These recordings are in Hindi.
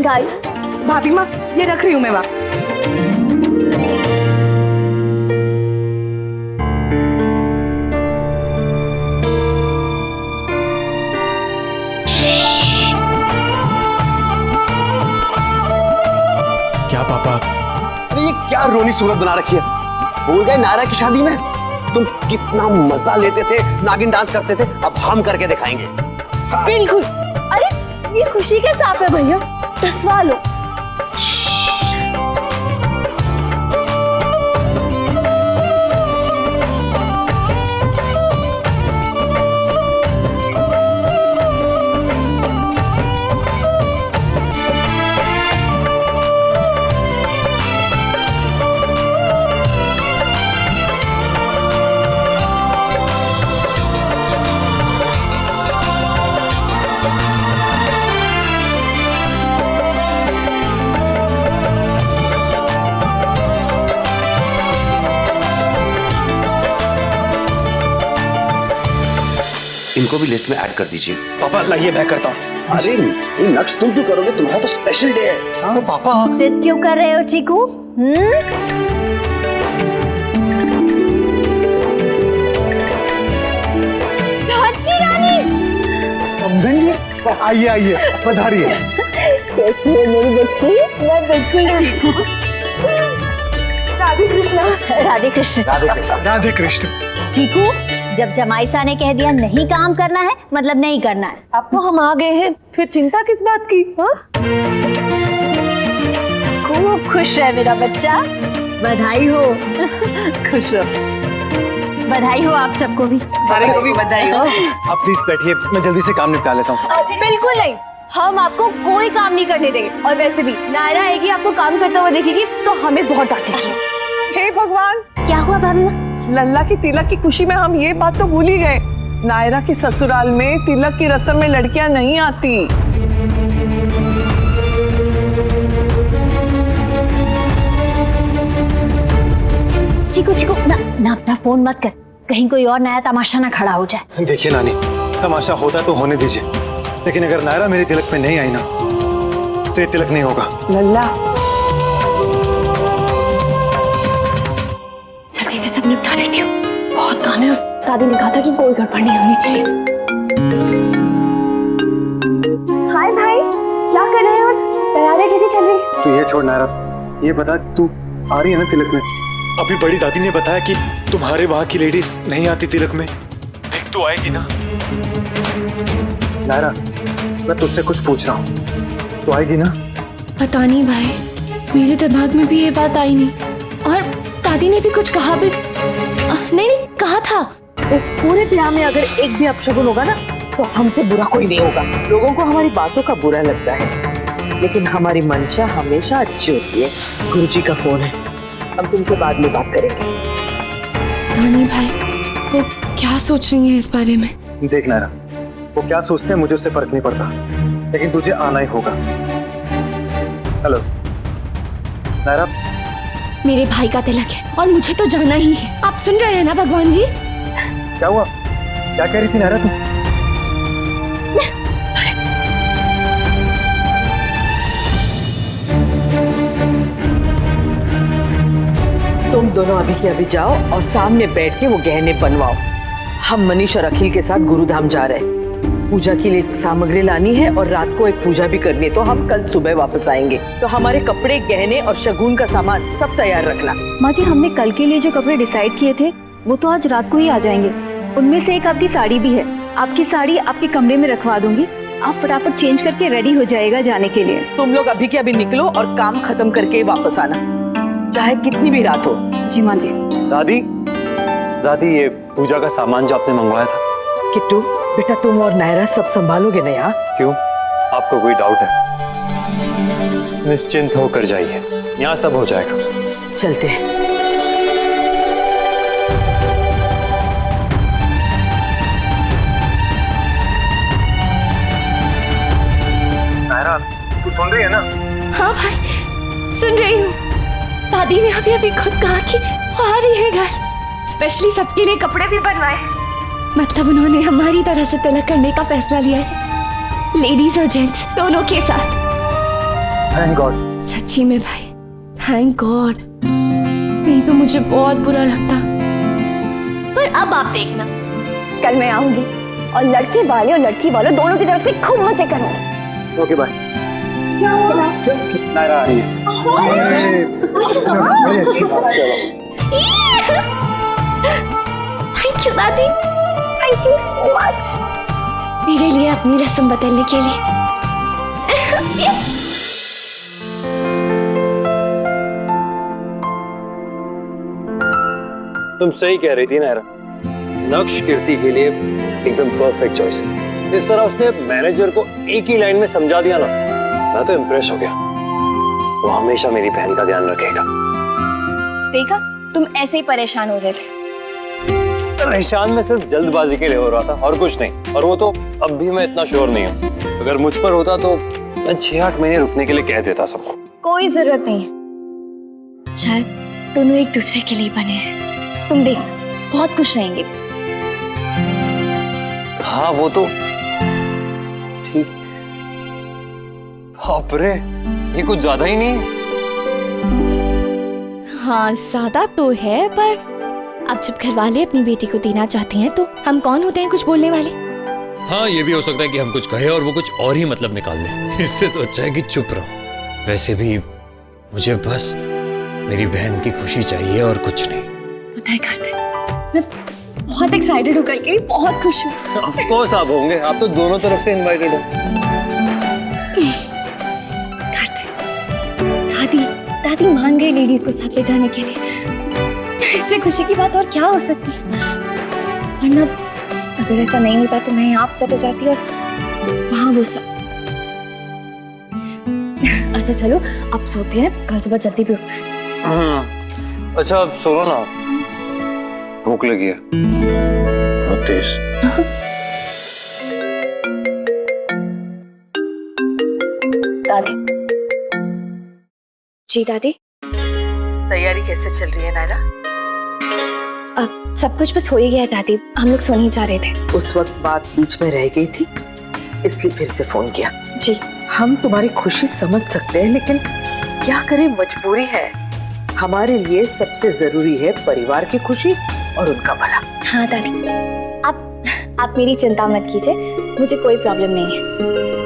गाय भाभी माँ, ये रख रही हूँ मैं वहाँ। क्या पापा? अरे ये क्या रोनी सूरत बना रखी है? भूल गए नायरा की शादी में तुम कितना मजा लेते थे, नागिन डांस करते थे, अब हम करके दिखाएंगे। बिल्कुल। अरे ये खुशी के साथ है भैया, कसवा लो। इनको भी लिस्ट में ऐड कर दीजिए। पापा लाइए, मैं करता हूँ। अरे ये नक्श तुम क्यों करोगे? तुम्हारा तो स्पेशल डे है। तो पापा जिद क्यों कर रहे हो चीकू? अम्बन जी आइए आइए, पधारिए। कैसी है मेरी बच्ची? मैं बिल्कुल ठीक हूँ। राधे कृष्णा। राधे कृष्ण। राधे कृष्ण। राधे कृष्ण। चीकू, जब जमाईसा ने कह दिया नहीं काम करना है, मतलब नहीं करना है। अब तो हम आ गए हैं, फिर चिंता किस बात की? हाँ? खूब खुश है मेरा बच्चा। बधाई हो। खुश रहो। बधाई हो आप सबको भी। हमारे को भी बधाई हो। आप प्लीज बैठिए, मैं जल्दी से काम निपटा लेता हूँ। बिल्कुल नहीं, हम आपको कोई काम नहीं करने देंगे। और वैसे भी नायरा आएगी, आपको काम करते हुए देखेगी तो हमें बहुत डांटेगी। हे भगवान, क्या हुआ भाभी माँ? लल्ला की तिलक की खुशी में हम ये बात तो भूल ही गए। नायरा की ससुराल में तिलक की रस्म में लड़कियां नहीं आती। चीकू चीकू ना अपना फोन मत कर, कहीं कोई और नया तमाशा ना खड़ा हो जाए। देखिए नानी, तमाशा होता तो होने दीजिए, लेकिन अगर नायरा मेरे तिलक में नहीं आई ना तो ये तिलक नहीं होगा। लल्ला, जल्दी से सब निपटा लेती हूँ, बहुत काम है। और दादी ने कहा था कि कोई गड़बड़ नहीं होनी चाहिए। हाय भाई, क्या कर रहे हो? तैयारी कैसी चल रही? तो ये छोड़ नायरा, ये बता तू आ रही है ना तिलक में? अभी बड़ी दादी ने बताया कि तुम्हारे वहां की लेडीज नहीं आती तिलक में। देख तो आएगी ना? नायरा, मैं तुझसे कुछ पूछ रहा हूँ, तो आएगी ना? पता नहीं भाई, मेरे दिमाग में भी ये बात आई नहीं। और दादी ने भी कुछ कहा भी नहीं कहा था। इस पूरे ब्याह में अगर एक भी अपशगुन होगा ना तो हमसे बुरा कोई नहीं होगा। लोगों को हमारी बातों का बुरा लगता है, लेकिन हमारी मंशा हमेशा अच्छी होती है। गुरुजी का फोन है, हम तुमसे बाद में बात करेंगे। दानी भाई, वो क्या सोच रही है इस बारे में? देख नायरा, वो क्या सोचते हैं मुझे उससे फर्क नहीं पड़ता, लेकिन तुझे आना ही होगा। हेलो नायरा, मेरे भाई का तिलक है और मुझे तो जाना ही है। आप सुन रहे हैं ना भगवान जी? क्या हुआ? क्या कह रही थी नायरा तू? तुम दोनों अभी के अभी जाओ और सामने बैठ के वो गहने बनवाओ। हम मनीष और अखिल के साथ गुरुधाम जा रहे हैं। पूजा के लिए सामग्री लानी है और रात को एक पूजा भी करनी है, तो हम कल सुबह वापस आएंगे। तो हमारे कपड़े, गहने और शगुन का सामान सब तैयार रखना। माँ जी, हमने कल के लिए जो कपड़े डिसाइड किए थे वो तो आज रात को ही आ जाएंगे। उनमें से एक आपकी साड़ी भी है। आपकी साड़ी आपके कमरे में रखवा दूंगी, आप फटाफट चेंज करके रेडी हो जाएगा जाने के लिए। तुम लोग अभी के अभी निकलो और काम खत्म करके वापस आना, चाहे कितनी भी रात हो। जी माँ जी। दादी, दादी ये पूजा का सामान जो आपने मंगवाया था। किट्टू बेटा, तुम और नायरा सब संभालोगे ना यहाँ? क्यों, आपको कोई डाउट है? निश्चिंत होकर जाइए, यहाँ सब हो जाएगा। चलते हैं। नायरा, तू सुन रही है ना? हाँ भाई, सुन रही हूँ। दादी ने अभी अभी खुद कहा कि आ रही है घर, स्पेशली सबके लिए कपड़े भी बनवाए। मतलब उन्होंने हमारी तरह से तिलक करने का फैसला लिया है, लेडीज और जेंट्स दोनों के साथ। Thank God. सच्ची में भाई, थैंक गॉड, नहीं तो मुझे बहुत बुरा लगता। पर अब आप देखना, कल मैं आऊंगी और लड़के वाले और लड़की वालों दोनों की तरफ से खूब मजे करूंगी। Okay bye. नायरा आ रही है। बड़ी अच्छी बात है। थैंक यू दादी, थैंक यू सो मच। मेरे लिए अपनी रस्म बदलने के लिए। Yes! तुम सही कह रही थी नायरा, नक्श कीर्ति के लिए एकदम परफेक्ट चॉइस है। इस तरह उसने मैनेजर को एक ही लाइन में समझा दिया ना, मैं तो इम्प्रेस हो गया। वो हमेशा मेरी बहन का ध्यान रखेगा। देखा, तुम ऐसे ही परेशान हो रहे थे। परेशान में सिर्फ जल्दबाजी के लिए हो रहा था और कुछ नहीं। और वो तो अब भी मैं इतना श्योर नहीं हूँ। अगर मुझ पर होता तो मैं 6-8 महीने रुकने के लिए कह देता सबको। कोई जरूरत नहीं है, शायद दोनों एक दूसरे के लिए बने हैं। तुम देखना, बहुत खुश रहेंगे। हाँ वो तो ठीक। बाप रे, ये कुछ ज्यादा ही नहीं है। हाँ ज्यादा तो है, पर अब जब घर वाले अपनी बेटी को देना चाहते हैं तो हम कौन होते हैं कुछ बोलने वाले। हाँ ये भी हो सकता है कि हम कुछ कहे और वो कुछ और ही मतलब निकाल ले। इससे तो अच्छा है कि चुप रहो। वैसे भी मुझे बस मेरी बहन की खुशी चाहिए और कुछ नहीं। पता है कार्तिक, मैं बहुत एक्साइटेड हूँ, कल के लिए बहुत खुश हूँ। ऑफ कोर्स आप होंगे, आप तो दोनों तरफ से इनवाइटेड हो। दादी दादी मान गई लेडीज को साथ ले जाने के लिए। इससे खुशी की बात और क्या हो सकती है। वरना अगर ऐसा नहीं होता तो मैं यहाँ सेट हो जाती और वहां वो सब। अच्छा चलो अब सोते हैं, कल सुबह जल्दी भी उठना है। अच्छा अब सुनो ना, भूख लगी है बहुत तेज। दादी जी, दादी तैयारी कैसे चल रही है नायरा? अब सब कुछ बस हो ही गया है दादी, हम लोग सोने ही जा रहे थे। उस वक्त बात बीच में रह गई थी, इसलिए फिर से फोन किया। जी हम तुम्हारी खुशी समझ सकते हैं, लेकिन क्या करें, मजबूरी है। हमारे लिए सबसे जरूरी है परिवार की खुशी और उनका भला। हाँ दादी, आप मेरी चिंता मत कीजिए, मुझे कोई प्रॉब्लम नहीं है।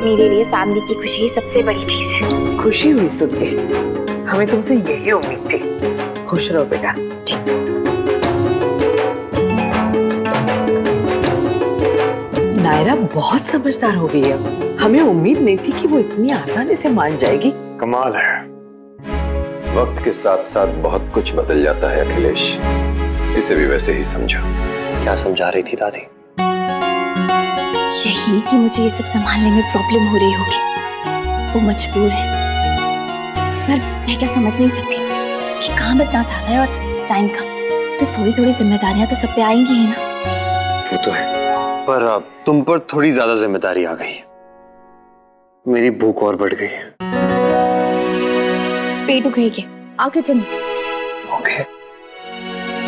मेरे लिए फैमिली की खुशी सबसे बड़ी चीज है। खुशी हुई सुन के, हमें तुमसे यही उम्मीद थी। खुश रहो बेटा। नायरा बहुत समझदार हो गई है, हमें उम्मीद नहीं थी कि वो इतनी आसानी से मान जाएगी। कमाल है, वक्त के साथ साथ बहुत कुछ बदल जाता है अखिलेश। इसे भी वैसे ही समझो। क्या समझा रही थी दादी? यही कि मुझे ये सब संभालने में प्रॉब्लम हो रही होगी, वो मजबूर है। पर मैं क्या समझ नहीं सकती कि काम इतना ज्यादा है और टाइम कम, तो थोड़ी थोड़ी जिम्मेदारियां तो सब पे आएंगी ही ना। वो तो है, पर अब तुम पर थोड़ी ज्यादा जिम्मेदारी आ गई है। मेरी भूख और बढ़ गई है। पेट उखेगी, आके चल। ओके।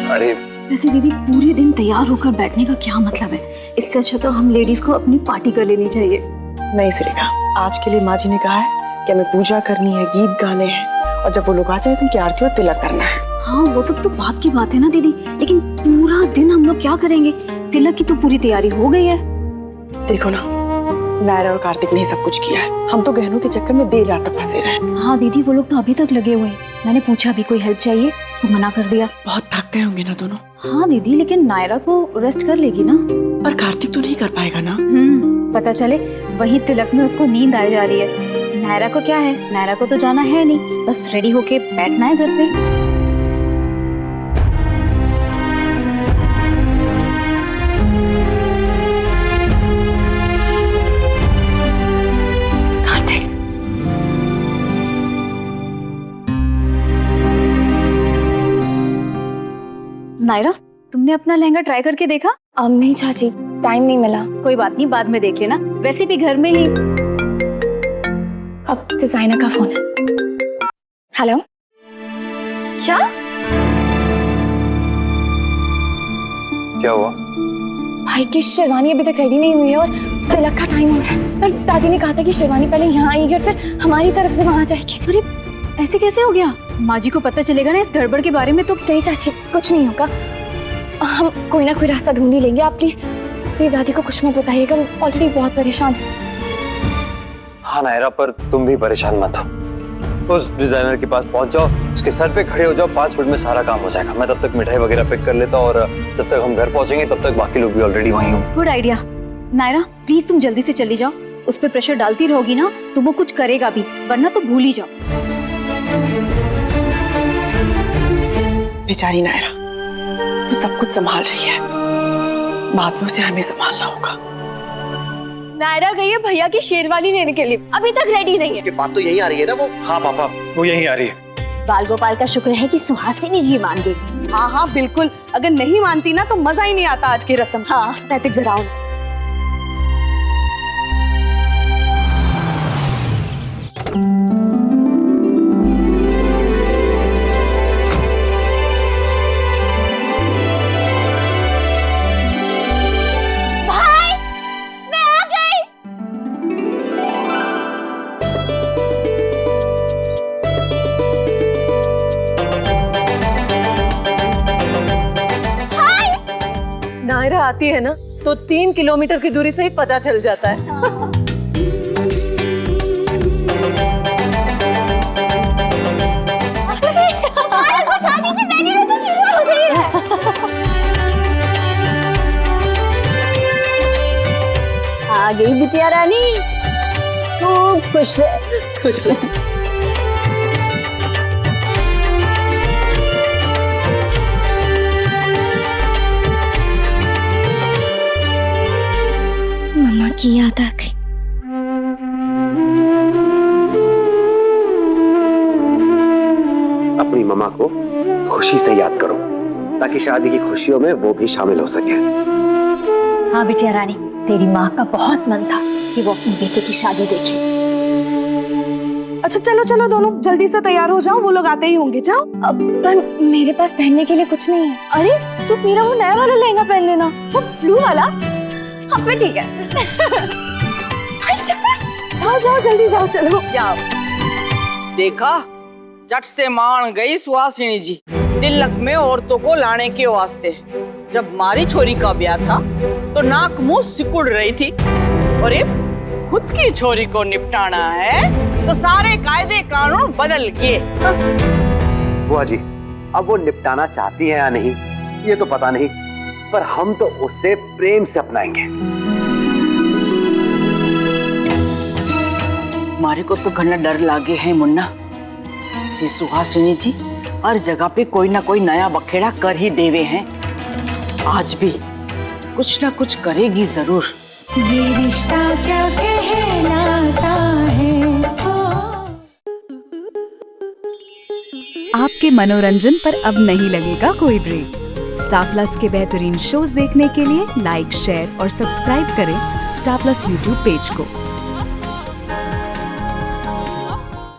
अरे वैसे दीदी पूरे दिन तैयार होकर बैठने का क्या मतलब है? इससे अच्छा तो हम लेडीज को अपनी पार्टी कर लेनी चाहिए। नहीं सुरेखा, आज के लिए माँ जी ने कहा है कि हमें पूजा करनी है, गीत गाने हैं, और जब वो लोग आ जाए तो उनकी आरती और तिलक करना है। हाँ वो सब तो बात की बात है ना दीदी, लेकिन पूरा दिन हम लोग क्या करेंगे? तिलक की तो पूरी तैयारी हो गई है। देखो ना, नायरा और कार्तिक ने सब कुछ किया है, हम तो गहनों के चक्कर में देर रात तक फंसे रहे। हाँ दीदी, वो लोग तो अभी तक लगे हुए हैं। मैंने पूछा अभी कोई हेल्प चाहिए तो मना कर दिया। बहुत थक गए होंगे ना दोनों। हाँ दीदी, लेकिन नायरा को रेस्ट कर लेगी ना। पर कार्तिक तो नहीं कर पाएगा ना। पता चले वही तिलक में उसको नींद आ जा रही है। नायरा को क्या है, नायरा को तो जाना है नहीं, बस रेडी होके बैठना है घर पे। नायरा, तुमने अपना लहंगा ट्राई करके देखा? अब नहीं चाची, टाइम नहीं मिला। कोई बात नहीं, बाद में देख लेना, वैसे भी घर में ही। अब डिजाइनर का फोन है। हेलो, क्या क्या हुआ? भाई भाई की शेरवानी अभी तक रेडी नहीं हुई है और तिलक का टाइम हो रहा है। पर दादी ने कहा था कि शेरवानी पहले यहाँ आएगी और फिर हमारी तरफ से वहाँ जाएगी। अरे ऐसे कैसे हो गया? माँ जी को पता चलेगा ना इस गड़बड़ के बारे में तो। नहीं चाची, कुछ नहीं होगा, हम कोई ना कोई रास्ता ढूंढ ही लेंगे। आप प्लीज प्लीज दादी को कुछ मत बताइएगा, वो ऑलरेडी बहुत परेशान है। हाँ नायरा, पर तुम भी परेशान मत हो। उस डिजाइनर के पास पहुंच जाओ, उसके सर पे खड़े हो जाओ, 5 मिनट में सारा काम हो जाएगा। मैं तब तक मिठाई वगैरह पैक कर लेता हूं और जब तक हम घर पहुंचेंगे तब तक बाकी लोग भी ऑलरेडी वहीं होंगे। Good idea. नायरा प्लीज तुम जल्दी से चली जाओ, उस पर प्रेशर डालती रहोगी ना तो वो कुछ करेगा भी, वरना तो भूल ही जाओ। बेचारी नायरा, वो सब कुछ संभाल रही है, बाद में उसे हमें संभालना होगा। नायरा गई है भैया की शेरवानी लेने के लिए, अभी तक रेडी नहीं है। उसके बाद तो यहीं आ रही है ना वो। हाँ पापा, वो यहीं आ रही है। बाल गोपाल का शुक्र है कि सुहासिनी जी मान गई। हाँ हाँ बिल्कुल, अगर नहीं मानती ना तो मजा ही नहीं आता आज की रस्म। हाँ पैटिक जरा नायरा आती है ना तो 3 किलोमीटर की दूरी से ही पता चल जाता है। शादी की पहली रस्म शुरू हो गई है। आ गई बिटिया रानी, खूब खुश है। खुश रहे। मम्मा की याद आ गई। अपनी मम्मा को खुशी से याद करो ताकि शादी की खुशियों में वो भी शामिल हो सके। हाँ बिटिया रानी, तेरी माँ का बहुत मन था कि वो अपने बेटे की शादी देखे। अच्छा चलो चलो दोनों जल्दी से तैयार हो जाओ, वो लोग आते ही होंगे। जाओ। अब पर मेरे पास पहनने के लिए कुछ नहीं है। अरे तू मेरा वो नया वाला लहंगा पहन लेना, वो ब्लू वाला। हाँ फिर ठीक है। जाओ जाओ जल्दी जाओ, चलो जाओ। देखा, झट से मान गई सुहासिनी जी तिलक में औरतों को लाने के वास्ते। जब हमारी छोरी का ब्याह था तो नाक मुंह सिकुड़ रही थी, और ये खुद की छोरी को निपटाना है तो सारे कायदे कानून बदल गए। बुआ जी, अब वो निपटाना चाहती है या नहीं ये तो पता नहीं, पर हम तो उससे प्रेम से अपनाएंगे। हमारे को तो घना डर लागे है मुन्ना जी। सुहासिनी जी हर जगह पे कोई ना कोई नया बखेड़ा कर ही देवे हैं, आज भी कुछ ना कुछ करेगी जरूर। ये रिश्ता क्या कहलाता है। आपके मनोरंजन पर अब नहीं लगेगा कोई ब्रेक। स्टार प्लस के बेहतरीन शोज देखने के लिए लाइक, शेयर और सब्सक्राइब करें स्टार प्लस यूट्यूब पेज को।